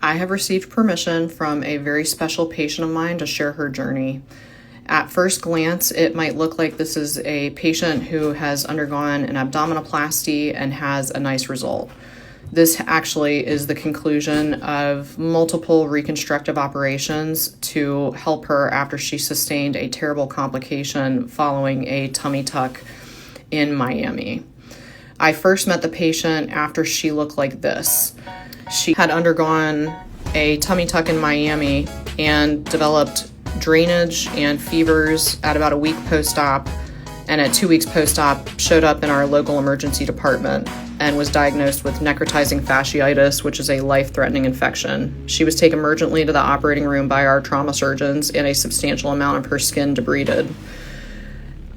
I have received permission from a very special patient of mine to share her journey. At first glance, it might look like this is a patient who has undergone an abdominoplasty and has a nice result. This actually is the conclusion of multiple reconstructive operations to help her after she sustained a terrible complication following a tummy tuck in Miami. I first met the patient after she looked like this. She had undergone a tummy tuck in Miami and developed drainage and fevers at about a week post-op, and at 2 weeks post-op showed up in our local emergency department and was diagnosed with necrotizing fasciitis, which is a life-threatening infection. She was taken emergently to the operating room by our trauma surgeons, and a substantial amount of her skin debrided.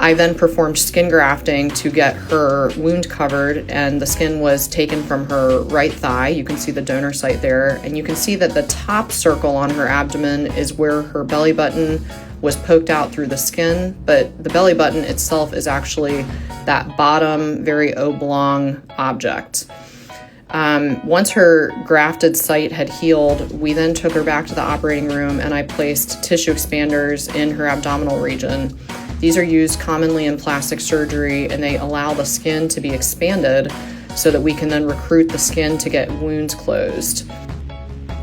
I then performed skin grafting to get her wound covered, and the skin was taken from her right thigh. You can see the donor site there, and you can see that the top circle on her abdomen is where her belly button was poked out through the skin, but the belly button itself is actually that bottom, very oblong object. Once her grafted site had healed, we then took her back to the operating room, and I placed tissue expanders in her abdominal region. These are used commonly in plastic surgery, and they allow the skin to be expanded so that we can then recruit the skin to get wounds closed.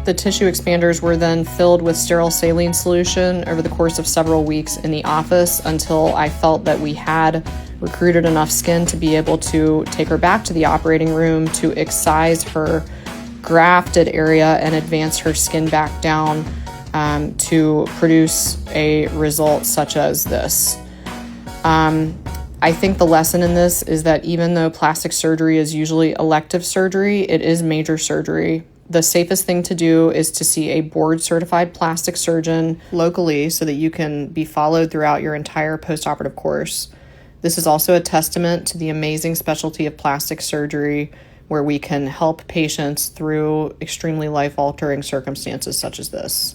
The tissue expanders were then filled with sterile saline solution over the course of several weeks in the office until I felt that we had recruited enough skin to be able to take her back to the operating room to excise her grafted area and advance her skin back down to produce a result such as this. I think the lesson in this is that even though plastic surgery is usually elective surgery, it is major surgery. The safest thing to do is to see a board-certified plastic surgeon locally so that you can be followed throughout your entire postoperative course. This is also a testament to the amazing specialty of plastic surgery, where we can help patients through extremely life-altering circumstances such as this.